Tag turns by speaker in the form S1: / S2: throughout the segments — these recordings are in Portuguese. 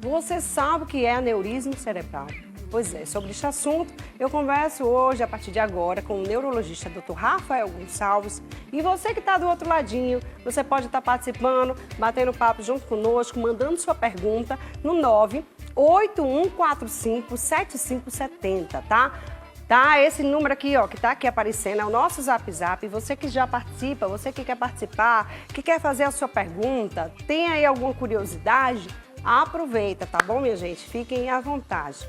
S1: Você sabe o que é aneurisma cerebral? Pois é, sobre este assunto, eu converso hoje, a partir de agora, com o neurologista Dr. Rafael Gonçalves. E você que está do outro ladinho, você pode estar participando, batendo papo junto conosco, mandando sua pergunta no 981457570, tá? Tá, esse número aqui, ó, que tá aqui aparecendo, é o nosso Zap Zap. Você que já participa, você que quer participar, que quer fazer a sua pergunta, tem aí alguma curiosidade? Aproveita, tá bom, minha gente? Fiquem à vontade.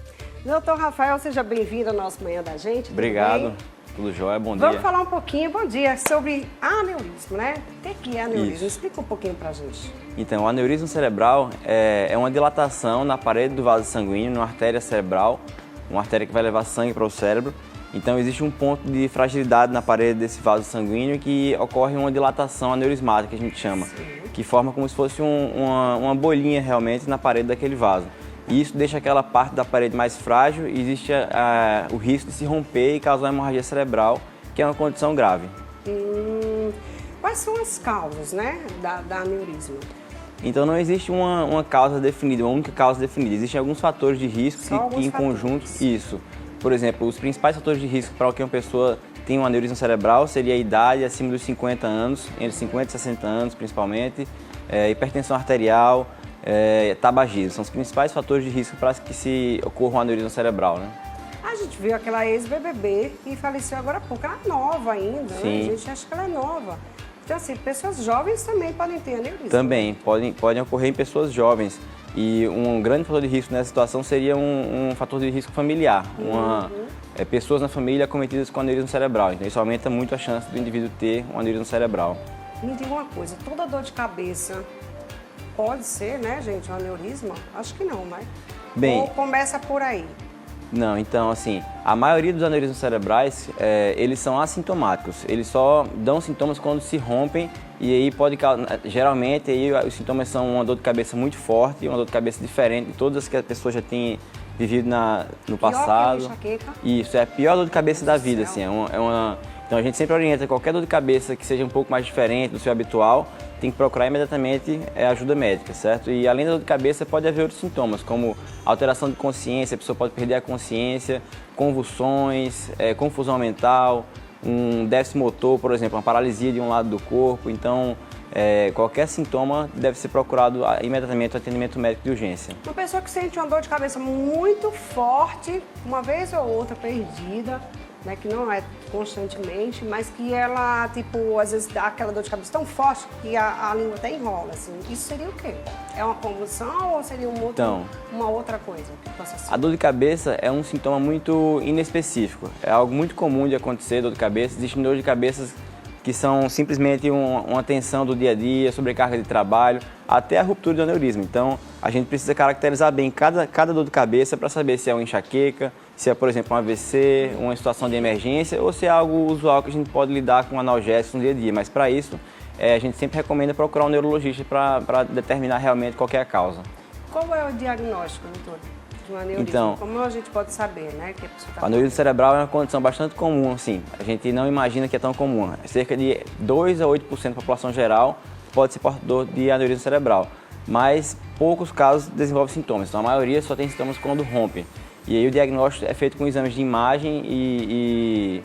S1: Doutor Rafael, seja bem-vindo ao nosso Manhã da Gente.
S2: Obrigado. Tudo jóia, bom dia.
S1: Vamos falar um pouquinho, bom dia, sobre aneurisma, né? O que é aneurisma?
S2: Isso.
S1: Explica um pouquinho pra gente.
S2: Então, o aneurisma cerebral é uma dilatação na parede do vaso sanguíneo, numa artéria cerebral, uma artéria que vai levar sangue para o cérebro. Então, existe um ponto de fragilidade na parede desse vaso sanguíneo que ocorre uma dilatação aneurismática, que a gente chama, que forma como se fosse uma bolinha realmente na parede daquele vaso. E isso deixa aquela parte da parede mais frágil e existe o risco de se romper e causar uma hemorragia cerebral, que é uma condição grave.
S1: Quais são as causas, né, da aneurisma?
S2: Então não existe uma causa definida, uma única causa definida. Existem alguns fatores de risco que em conjunto, isso. Por exemplo, os principais fatores de risco para que uma pessoa tenha um aneurisma cerebral seria a idade acima dos 50 anos, entre 50 e 60 anos principalmente, hipertensão arterial, tabagismo. São os principais fatores de risco para que se ocorra um aneurisma cerebral, né?
S1: A gente viu aquela ex-BBB que faleceu agora há pouco, ela é nova ainda,
S2: Sim.
S1: né? A gente acha que ela é nova. Então, assim, pessoas jovens também podem ter aneurisma.
S2: Também, podem ocorrer em pessoas jovens. E um grande fator de risco nessa situação seria um fator de risco familiar. Pessoas na família acometidas com aneurisma cerebral. Então, isso aumenta muito a chance do indivíduo ter um aneurisma cerebral.
S1: Me diga uma coisa, toda dor de cabeça pode ser, né, gente, um aneurisma? Acho que não, né?
S2: Bem,
S1: ou começa por aí?
S2: Não, então, assim, a maioria dos aneurismas cerebrais, eles são assintomáticos. Eles só dão sintomas quando se rompem e aí geralmente, aí os sintomas são uma dor de cabeça muito forte, uma dor de cabeça diferente de todas as que a pessoa já tem vivido no passado.
S1: Pior que a enxaqueca.
S2: Isso, é a pior dor de cabeça da vida, assim, Então a gente sempre orienta qualquer dor de cabeça que seja um pouco mais diferente do seu habitual, tem que procurar imediatamente ajuda médica, certo? E além da dor de cabeça pode haver outros sintomas, como alteração de consciência, a pessoa pode perder a consciência, convulsões, confusão mental, um déficit motor, por exemplo, uma paralisia de um lado do corpo. Então, qualquer sintoma deve ser procurado imediatamente o atendimento médico de urgência.
S1: Uma pessoa que sente uma dor de cabeça muito forte, uma vez ou outra perdida, né, que não é constantemente, mas que ela, tipo, às vezes dá aquela dor de cabeça tão forte que a língua até enrola, assim. Isso seria o quê? É uma convulsão ou seria uma outra coisa que possa ser?
S2: A dor de cabeça é um sintoma muito inespecífico. É algo muito comum de acontecer, dor de cabeça. Existem dor de cabeças que são simplesmente uma tensão do dia a dia, sobrecarga de trabalho, até a ruptura do aneurisma. Então, a gente precisa caracterizar bem cada dor de cabeça para saber se é uma enxaqueca, se é, por exemplo, um AVC, uma situação de emergência, ou se é algo usual que a gente pode lidar com analgésicos no dia a dia. Mas, para isso, a gente sempre recomenda procurar um neurologista para determinar realmente qual que é a causa.
S1: Qual é o diagnóstico, doutor, de um aneurisma?
S2: Então,
S1: como a gente pode saber, né? Que a pessoa tá
S2: o aneurisma cerebral é uma condição bastante comum, assim. A gente não imagina que é tão comum. Cerca de 2 a 8% da população geral pode ser portador de aneurisma cerebral. Mas poucos casos desenvolvem sintomas. Então, a maioria só tem sintomas quando rompe. E aí o diagnóstico é feito com exames de imagem e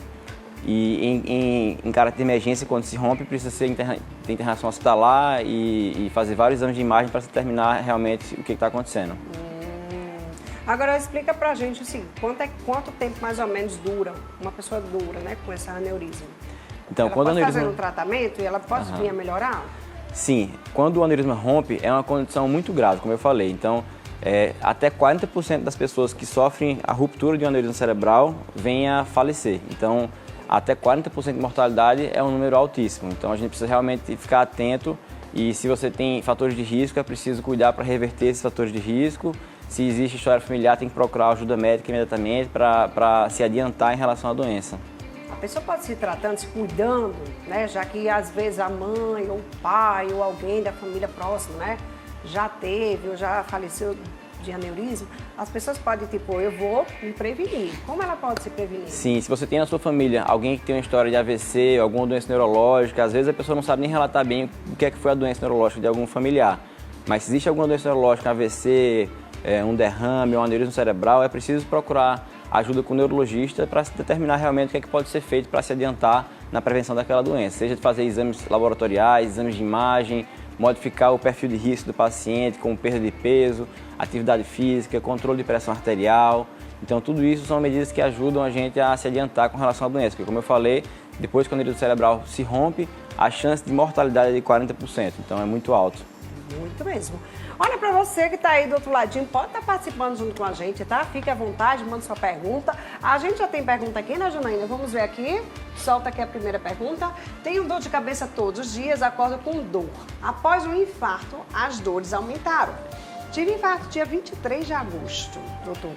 S2: em caráter de emergência, quando se rompe, precisa ter internação hospitalar e fazer vários exames de imagem para se determinar realmente o que está acontecendo.
S1: Agora explica pra gente assim, quanto tempo mais ou menos dura, uma pessoa dura, né, com esse aneurisma?
S2: Então,
S1: ela
S2: quando
S1: pode
S2: o aneurisma...
S1: fazer um tratamento e ela pode vir a melhorar?
S2: Sim, quando o aneurisma rompe é uma condição muito grave, como eu falei. Então, até 40% das pessoas que sofrem a ruptura de um aneurisma cerebral vêm a falecer. Então, até 40% de mortalidade é um número altíssimo. Então, a gente precisa realmente ficar atento e se você tem fatores de risco, é preciso cuidar para reverter esses fatores de risco. Se existe história familiar, tem que procurar ajuda médica imediatamente para se adiantar em relação à doença.
S1: A pessoa pode se tratando, se cuidando, né? Já que às vezes a mãe ou o pai ou alguém da família próxima, né? Já teve ou já faleceu de aneurisma, as pessoas podem, tipo, eu vou me prevenir. Como ela pode se prevenir?
S2: Sim, se você tem na sua família alguém que tem uma história de AVC, alguma doença neurológica, às vezes a pessoa não sabe nem relatar bem o que é que foi a doença neurológica de algum familiar. Mas se existe alguma doença neurológica, AVC, um derrame ou um aneurisma cerebral, é preciso procurar ajuda com o neurologista para se determinar realmente o que é que pode ser feito para se adiantar na prevenção daquela doença, seja de fazer exames laboratoriais, exames de imagem, modificar o perfil de risco do paciente, como perda de peso, atividade física, controle de pressão arterial. Então, tudo isso são medidas que ajudam a gente a se adiantar com relação à doença, porque, como eu falei, depois que o aneurisma cerebral se rompe, a chance de mortalidade é de 40%, então é muito alto.
S1: Muito mesmo. Olha, para você que está aí do outro ladinho, pode estar participando junto com a gente, tá? Fique à vontade, manda sua pergunta. A gente já tem pergunta aqui, né, Janaína? Vamos ver aqui. Solta aqui a primeira pergunta. Tenho dor de cabeça todos os dias, acordo com dor. Após um infarto, as dores aumentaram. Tive infarto dia 23 de agosto, doutor.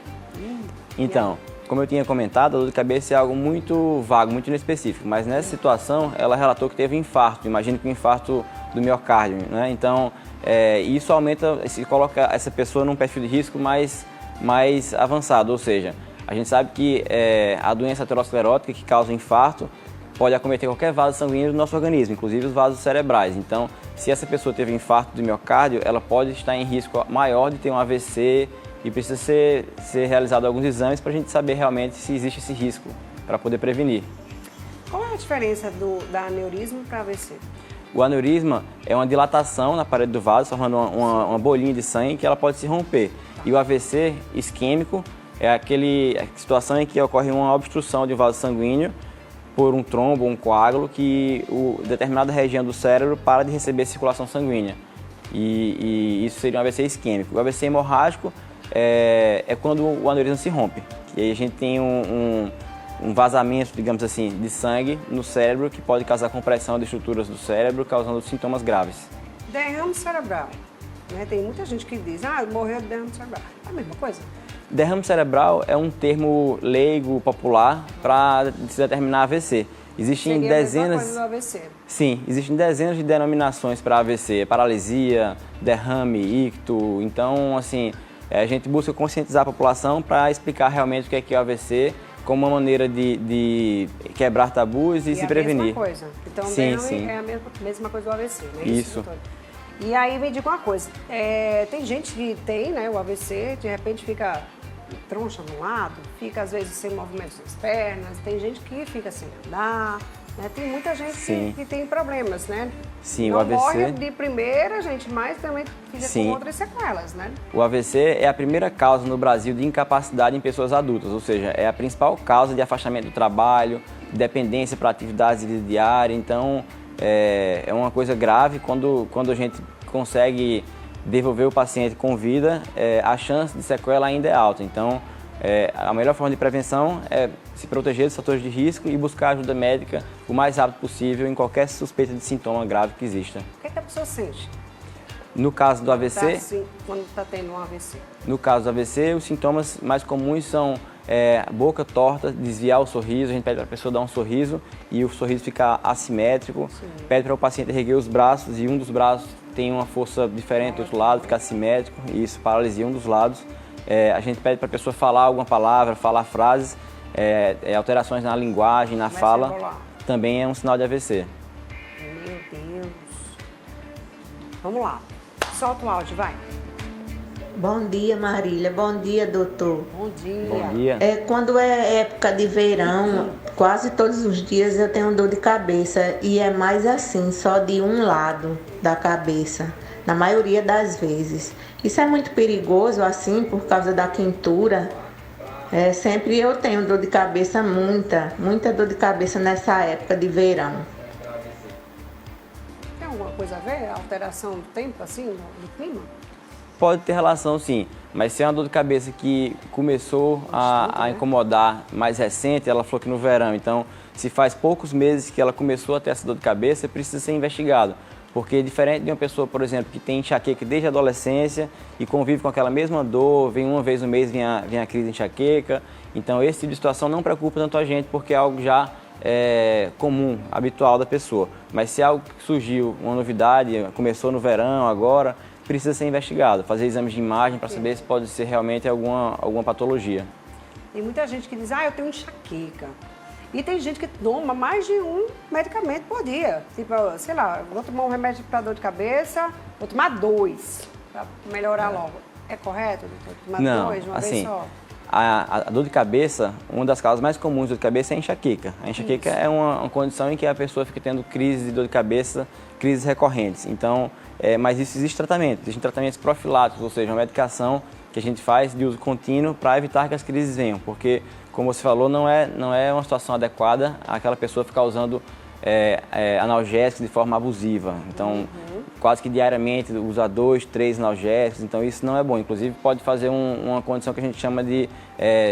S2: Então, como eu tinha comentado, a dor de cabeça é algo muito vago, muito inespecífico, mas nessa situação ela relatou que teve infarto, imagino que um infarto do miocárdio, né? Então, isso aumenta, se coloca essa pessoa num perfil de risco mais avançado, ou seja, a gente sabe que a doença aterosclerótica que causa infarto pode acometer qualquer vaso sanguíneo do nosso organismo, inclusive os vasos cerebrais. Então, se essa pessoa teve infarto do miocárdio, ela pode estar em risco maior de ter um AVC e precisa ser realizado alguns exames para a gente saber realmente se existe esse risco, para poder prevenir.
S1: Qual é a diferença da aneurisma para AVC?
S2: O aneurisma é uma dilatação na parede do vaso, formando uma bolinha de sangue que ela pode se romper. E o AVC isquêmico é a situação em que ocorre uma obstrução de vaso sanguíneo por um trombo, um coágulo, que determinada região do cérebro para de receber circulação sanguínea. E isso seria um AVC isquêmico. O AVC hemorrágico é quando o aneurisma se rompe. E aí a gente tem um vazamento, digamos assim, de sangue no cérebro que pode causar compressão de estruturas do cérebro, causando sintomas graves.
S1: Derrame cerebral. Né? Tem muita gente que diz, morreu de derrame cerebral. É a mesma coisa?
S2: Derrame cerebral é um termo leigo, popular, para se determinar AVC. Existem dezenas.
S1: A mesma coisa do AVC.
S2: Sim, existem dezenas de denominações para AVC, paralisia, derrame, icto. Então, assim, a gente busca conscientizar a população para explicar realmente o que é o AVC, como uma maneira de quebrar tabus e se prevenir.
S1: É a mesma coisa. Então,
S2: sim.
S1: É a mesma coisa do AVC, né?
S2: Isso.
S1: E aí me diga uma coisa, tem gente que tem, né, o AVC, de repente fica troncha de um lado, fica às vezes sem movimentos das pernas, tem gente que fica sem andar, né? Tem muita gente que tem problemas, né?
S2: Sim,
S1: não
S2: o AVC...
S1: morre de primeira, gente, mas também fica com outras sequelas, né?
S2: O AVC é a primeira causa no Brasil de incapacidade em pessoas adultas, ou seja, é a principal causa de afastamento do trabalho, dependência para atividades diárias. Então, é uma coisa grave quando a gente consegue devolver o paciente com vida, a chance de sequela ainda é alta. Então, a melhor forma de prevenção é se proteger dos fatores de risco e buscar ajuda médica o mais rápido possível em qualquer suspeita de sintoma grave que exista.
S1: O que a pessoa sente?
S2: No caso do AVC,
S1: quando está tendo um AVC?
S2: No caso do AVC, os sintomas mais comuns são boca torta, desviar o sorriso, a gente pede para a pessoa dar um sorriso e o sorriso ficar assimétrico, pede para o paciente erguer os braços e um dos braços tem uma força diferente do outro lado, fica assimétrico, e isso paralisia um dos lados. A gente pede para a pessoa falar alguma palavra, falar frases, alterações na linguagem, na fala, também é um sinal de AVC.
S1: Meu Deus. Vamos lá, solta o áudio, vai.
S3: Bom dia, Marília. Bom dia, doutor.
S1: Bom dia.
S2: Bom dia.
S3: Quando é época de verão, quase todos os dias eu tenho dor de cabeça e é mais assim, só de um lado da cabeça, na maioria das vezes. Isso é muito perigoso assim por causa da quentura. Sempre eu tenho dor de cabeça, muita dor de cabeça nessa época de verão.
S1: Tem alguma coisa a ver? A alteração do tempo, assim, do clima?
S2: Pode ter relação, sim, mas se é uma dor de cabeça que começou a incomodar mais recente, ela falou que no verão, então se faz poucos meses que ela começou a ter essa dor de cabeça, precisa ser investigado. Porque diferente de uma pessoa, por exemplo, que tem enxaqueca desde a adolescência e convive com aquela mesma dor, vem uma vez no mês, vem a crise de enxaqueca, então esse tipo de situação não preocupa tanto a gente porque é algo já comum, habitual da pessoa. Mas se é algo que surgiu, uma novidade, começou no verão, agora, precisa ser investigado, fazer exames de imagem para saber se pode ser realmente alguma patologia.
S1: Tem muita gente que diz, eu tenho enxaqueca. E tem gente que toma mais de um medicamento por dia. Tipo, sei lá, vou tomar um remédio para dor de cabeça, vou tomar 2 para melhorar logo. É correto, doutor? Tomar
S2: Não,
S1: dois de uma vez
S2: assim,
S1: só?
S2: a dor de cabeça, uma das causas mais comuns de dor de cabeça é a enxaqueca. A enxaqueca é uma condição em que a pessoa fica tendo crises de dor de cabeça, crises recorrentes. Então, mas isso existe tratamento, existem tratamentos profiláticos, ou seja, uma medicação que a gente faz de uso contínuo para evitar que as crises venham, porque, como você falou, não é uma situação adequada aquela pessoa ficar usando analgésicos de forma abusiva. Então, quase que diariamente usa 2, 3 analgésicos, então isso não é bom. Inclusive, pode fazer uma condição que a gente chama de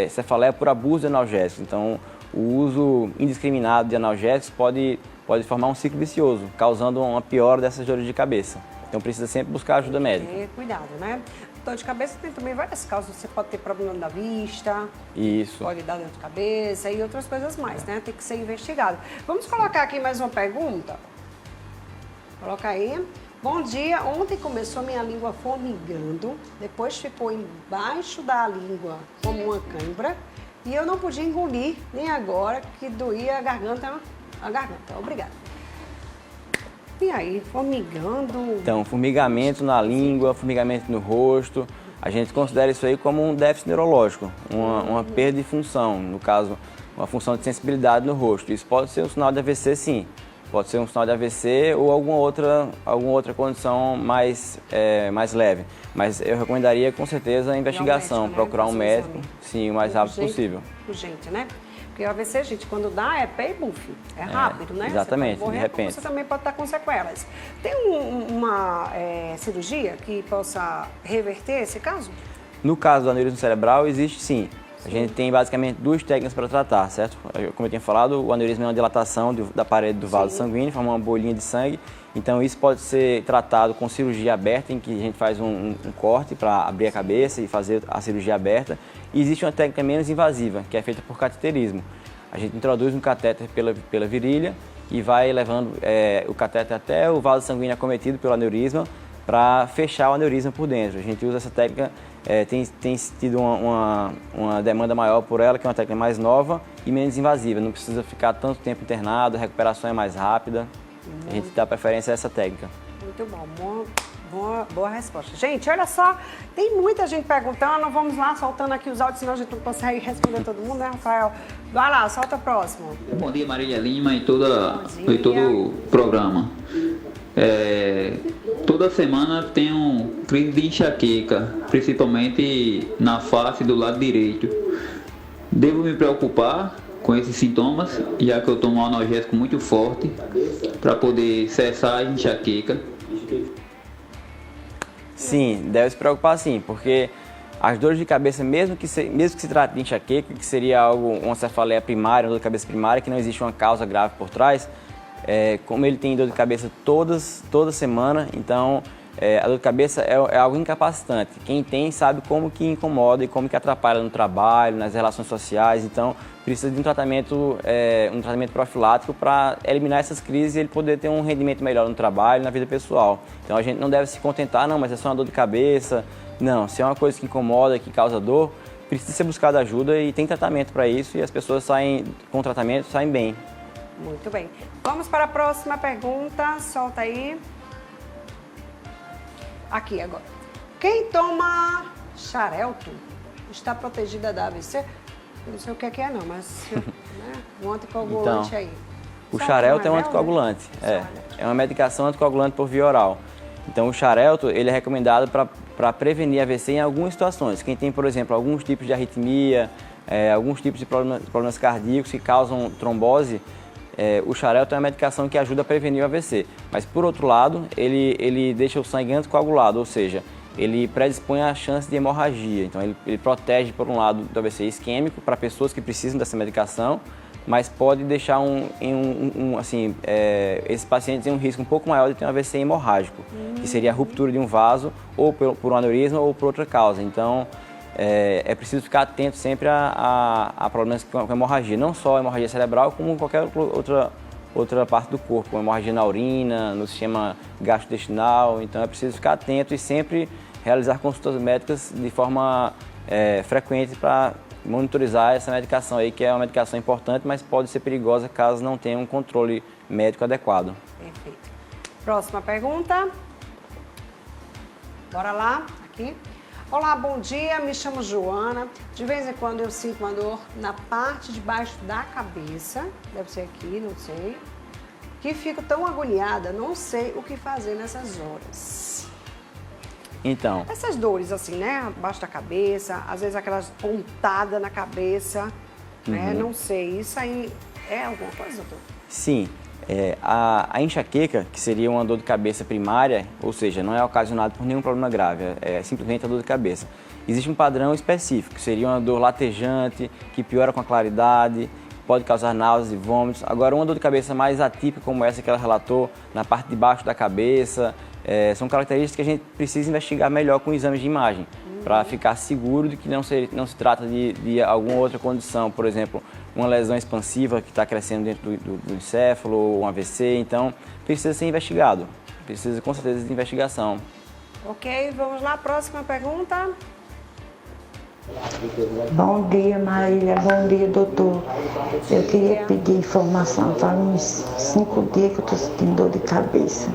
S2: cefaleia por abuso de analgésicos. Então, o uso indiscriminado de analgésicos pode formar um ciclo vicioso, causando uma piora dessas dores de cabeça. Então, precisa sempre buscar ajuda médica.
S1: Cuidado, né? Dor de cabeça tem também várias causas. Você pode ter problema da vista.
S2: Isso.
S1: Pode dar dor de cabeça e outras coisas mais, né? Tem que ser investigado. Vamos colocar aqui mais uma pergunta? Coloca aí. Bom dia. Ontem começou minha língua formigando, depois ficou embaixo da língua como uma cãibra e eu não podia engolir, nem agora, que doía a garganta. Obrigada. E aí, formigando?
S2: Então, formigamento na língua, formigamento no rosto, a gente considera isso aí como um déficit neurológico, uma perda de função, no caso, uma função de sensibilidade no rosto. Isso pode ser um sinal de AVC, sim. Pode ser um sinal de AVC ou alguma outra condição mais leve. Mas eu recomendaria, com certeza, a investigação,
S1: médico, né?
S2: procurar um
S1: Fazer
S2: médico,
S1: exame.
S2: sim, o mais rápido possível.
S1: Urgente, né? Porque o AVC, gente, quando dá, é pé e bufe. É rápido, né?
S2: Exatamente,
S1: você pode morrer,
S2: de repente.
S1: Você também pode estar com sequelas. Tem uma cirurgia que possa reverter esse caso?
S2: No caso do aneurisma cerebral, existe sim. A gente tem basicamente 2 técnicas para tratar, certo? Como eu tinha falado, o aneurisma é uma dilatação da parede do vaso sanguíneo, forma uma bolinha de sangue. Então isso pode ser tratado com cirurgia aberta, em que a gente faz um corte para abrir a cabeça e fazer a cirurgia aberta. E existe uma técnica menos invasiva, que é feita por cateterismo. A gente introduz um catéter pela virilha e vai levando o catéter até o vaso sanguíneo acometido pelo aneurisma para fechar o aneurisma por dentro. A gente usa essa técnica, tem tido uma demanda maior por ela, que é uma técnica mais nova e menos invasiva. Não precisa ficar tanto tempo internado, a recuperação é mais rápida. A gente dá preferência a essa técnica.
S1: Muito bom. Boa resposta. Gente, olha só, tem muita gente perguntando, vamos lá, soltando aqui os áudios, senão a gente não consegue responder todo mundo, né, Rafael? Vai lá, solta o próximo.
S4: Bom dia, Marília Lima e todo o programa. Toda semana tenho crise de enxaqueca, principalmente na face do lado direito. Devo me preocupar com esses sintomas, já que eu tomo um analgésico muito forte para poder cessar a enxaqueca?
S2: Sim, deve se preocupar sim, porque as dores de cabeça, mesmo que se trate de enxaqueca, que seria uma cefaleia primária, uma dor de cabeça primária, que não existe uma causa grave por trás, como ele tem dor de cabeça toda semana, então a dor de cabeça é algo incapacitante. Quem tem sabe como que incomoda e como que atrapalha no trabalho, nas relações sociais, então precisa de um tratamento profilático para eliminar essas crises e ele poder ter um rendimento melhor no trabalho e na vida pessoal. Então a gente não deve se contentar, não, mas é só uma dor de cabeça. Não, se é uma coisa que incomoda, que causa dor, precisa ser buscada ajuda e tem tratamento para isso e as pessoas com tratamento saem bem.
S1: Muito bem. Vamos para a próxima pergunta, solta aí. Aqui agora. Quem toma xarelto está protegida da AVC? Eu não sei o que é não, mas né, um anticoagulante
S2: então,
S1: aí.
S2: O xarelto é um anticoagulante. É uma medicação anticoagulante por via oral. Então o xarelto ele é recomendado para prevenir AVC em algumas situações. Quem tem, por exemplo, alguns tipos de arritmia, alguns tipos de problemas cardíacos que causam trombose, o xarelto é uma medicação que ajuda a prevenir o AVC. Mas, por outro lado, ele deixa o sangue anticoagulado, ou seja, ele predispõe a chance de hemorragia. Então, ele protege, por um lado, do AVC isquêmico para pessoas que precisam dessa medicação, mas pode deixar esses pacientes em um risco um pouco maior de ter um AVC hemorrágico, que seria a ruptura de um vaso, ou por um aneurisma ou por outra causa. Então, é preciso ficar atento sempre a problemas com hemorragia, não só a hemorragia cerebral, como qualquer outra parte do corpo, como hemorragia na urina, no sistema gastrointestinal. Então é preciso ficar atento e sempre realizar consultas médicas de forma frequente para monitorizar essa medicação aí, que é uma medicação importante, mas pode ser perigosa caso não tenha um controle médico adequado.
S1: Perfeito. Próxima pergunta. Bora lá, aqui. Olá, bom dia, me chamo Joana. De vez em quando eu sinto uma dor na parte de baixo da cabeça, deve ser aqui, não sei, que fico tão agoniada, não sei o que fazer nessas horas.
S2: Então,
S1: Essas dores assim, né, abaixo da cabeça, às vezes aquelas pontadas na cabeça, né, não sei, isso aí é alguma coisa, doutor?
S2: sim, a enxaqueca, que seria uma dor de cabeça primária, ou seja, não é ocasionada por nenhum problema grave, é simplesmente a dor de cabeça. Existe um padrão específico, que seria uma dor latejante, que piora com a claridade, pode causar náuseas e vômitos. Agora, uma dor de cabeça mais atípica, como essa que ela relatou, na parte de baixo da cabeça, são características que a gente precisa investigar melhor com exames de imagem, para ficar seguro de que não se trata de alguma outra condição, por exemplo, uma lesão expansiva que está crescendo dentro do encéfalo, ou um AVC, então precisa ser investigado, precisa com certeza de investigação.
S1: Ok, vamos lá, próxima pergunta.
S5: Bom dia, Marília. Bom dia, doutor. Eu queria pedir informação. Faz uns 5 dias que eu estou sentindo dor de cabeça.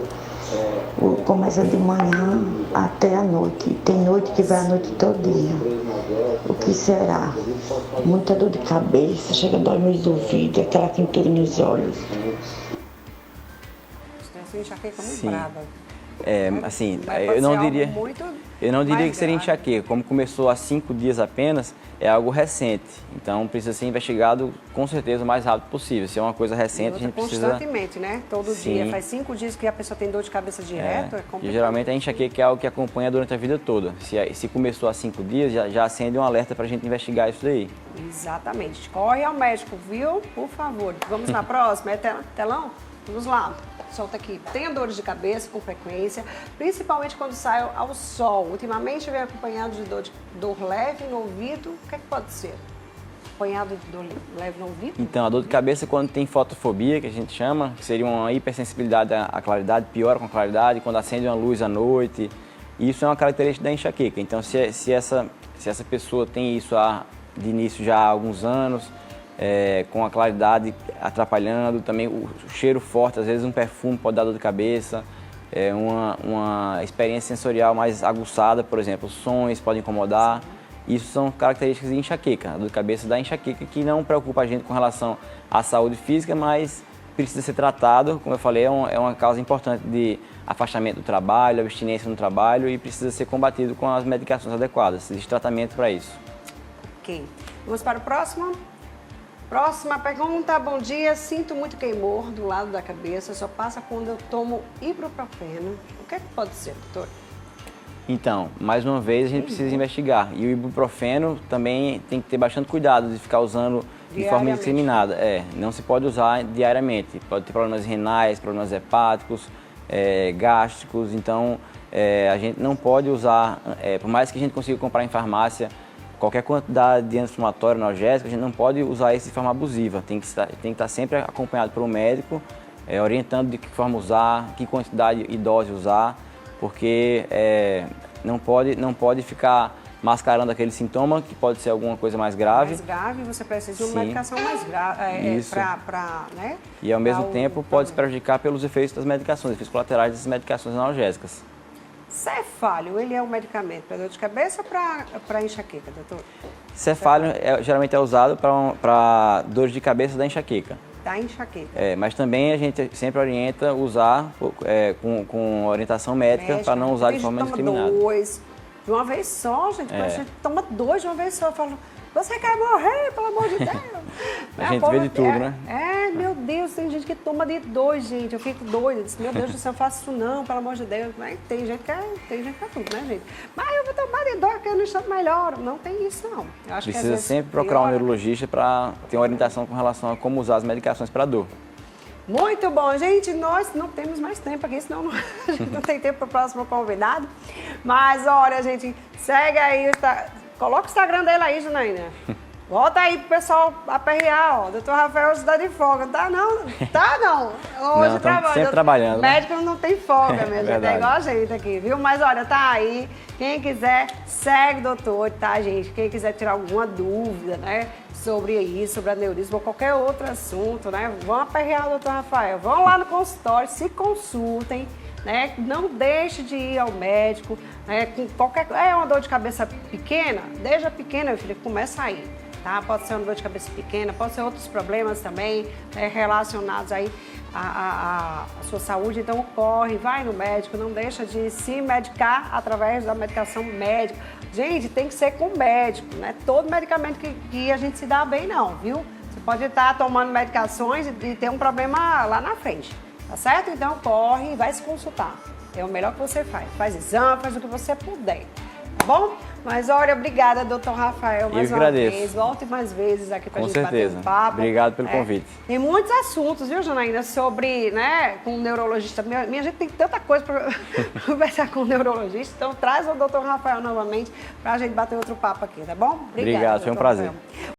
S5: Começa de manhã até a noite. Tem noite que vai a noite todinha. O que será? Muita dor de cabeça, chega a dói nos ouvidos, aquela quentura nos olhos.
S1: Essa enxaqueca muito
S2: Sim.
S1: brava.
S2: Assim,
S1: Mas
S2: eu
S1: pode
S2: não
S1: ser algo
S2: diria...
S1: muito
S2: Eu não diria
S1: mais
S2: que seria
S1: grave.
S2: enxaqueca, como começou há 5 dias apenas, é algo recente. Então precisa ser investigado com certeza o mais rápido possível. Se é uma coisa recente, a gente precisa...
S1: Constantemente, né? Todo
S2: Sim.
S1: dia. Faz 5 dias que a pessoa tem dor de cabeça direto, é
S2: E
S1: complicado.
S2: geralmente a enxaqueca é algo que acompanha durante a vida toda. Se começou há 5 dias, já acende um alerta para a gente investigar isso daí.
S1: Exatamente. Corre ao médico, viu? Por favor. Vamos na próxima. É telão? Vamos lá. Solta aqui. Tenho dores de cabeça com frequência, principalmente quando saio ao sol. Ultimamente eu venho acompanhado de dor leve no ouvido. O que é que pode ser? Acompanhado de dor leve no ouvido?
S2: Então, a dor de cabeça quando tem fotofobia, que a gente chama, que seria uma hipersensibilidade à claridade, piora com a claridade, quando acende uma luz à noite. Isso é uma característica da enxaqueca. Então, se essa pessoa tem isso de início já há alguns anos, com a claridade atrapalhando, também o cheiro forte, às vezes um perfume pode dar dor de cabeça, uma experiência sensorial mais aguçada, por exemplo, sons podem incomodar. Isso são características de enxaqueca, a dor de cabeça da enxaqueca, que não preocupa a gente com relação à saúde física, mas precisa ser tratado, como eu falei, é uma causa importante de afastamento do trabalho, abstinência no trabalho e precisa ser combatido com as medicações adequadas. Existe tratamento para isso.
S1: Ok. Vamos para o próximo? Próxima pergunta. Bom dia. Sinto muito queimor do lado da cabeça. Só passa quando eu tomo ibuprofeno. O que é que pode ser, doutor?
S2: Então, mais uma vez, a gente precisa investigar. E o ibuprofeno também tem que ter bastante cuidado de ficar usando de forma indiscriminada. Não se pode usar diariamente. Pode ter problemas renais, problemas hepáticos, gástricos. Então, a gente não pode usar, por mais que a gente consiga comprar em farmácia, qualquer quantidade de anti-inflamatório, analgésico, a gente não pode usar isso de forma abusiva. Tem que estar sempre acompanhado por um médico, orientando de que forma usar, que quantidade e dose usar, porque não pode ficar mascarando aquele sintoma, que pode ser alguma coisa mais grave.
S1: Mais grave, você precisa de uma
S2: Sim.
S1: medicação mais grave,
S2: Isso.
S1: né?
S2: E ao mesmo tempo pode se prejudicar pelos efeitos das medicações, efeitos colaterais dessas medicações analgésicas.
S1: Cefalho, ele é um medicamento para dor de cabeça ou para enxaqueca, doutor?
S2: Cefalho geralmente é usado para dores de cabeça da enxaqueca.
S1: Da enxaqueca.
S2: Mas também a gente sempre orienta usar com orientação médica para não usar de forma indiscriminada.
S1: Toma 2 de uma vez só, gente. A gente toma 2 de uma vez só. Eu falo, você quer morrer, pelo amor de Deus.
S2: A gente vê de tudo, né?
S1: Meu Deus, tem gente que toma de 2, gente. Eu fico doida. Eu disse, meu Deus do céu, eu faço isso não, pelo amor de Deus. Mas tem gente que é tudo, né, gente? Mas eu vou tomar de 2 porque eu não estou melhor. Não tem isso, não. Eu acho que, às
S2: Precisa
S1: vezes,
S2: sempre procurar um
S1: piora.
S2: neurologista para ter uma orientação com relação a como usar as medicações para dor.
S1: Muito bom, gente. Nós não temos mais tempo aqui, senão a gente não tem tempo para o próximo convidado. Mas, olha, gente, segue aí. Coloca o Instagram dele aí, Janaína. Volta aí pro pessoal aperrear, ó. Doutor Rafael hoje tá de folga. Tá não? Tá não. Hoje
S2: Não, tamo sempre trabalhando, né?
S1: Médico não tem folga, minha gente. É
S2: verdade.
S1: igual a gente aqui, viu? Mas olha, tá aí. Quem quiser, segue o doutor, tá, gente? Quem quiser tirar alguma dúvida, né? Sobre isso, sobre aneurisma ou qualquer outro assunto, né? Vão aperrear o doutor Rafael. Vão lá no consultório, se consultem, né? Não deixe de ir ao médico, né? Com qualquer... É uma dor de cabeça pequena? Desde a pequena, meu filho, começa aí, tá? Pode ser uma dor de cabeça pequena, pode ser outros problemas também, né? Relacionados aí à sua saúde. Então, corre, vai no médico, não deixa de se medicar através da medicação médica. Gente, tem que ser com médico, né? Todo medicamento que a gente se dá bem, não, viu? Você pode estar tomando medicações e ter um problema lá na frente, tá certo? Então, corre e vai se consultar. É o melhor que você faz. Faz exame, faz o que você puder, tá bom? Mas olha, obrigada, doutor Rafael, mais uma vez. Volte mais vezes aqui pra gente bater um papo.
S2: Obrigado pelo convite.
S1: Tem muitos assuntos, viu, Janaína, sobre, né, com o neurologista. Minha gente tem tanta coisa para conversar com o neurologista, então traz o doutor Rafael novamente pra gente bater outro papo aqui, tá bom?
S2: Obrigado, foi um prazer. Rafael.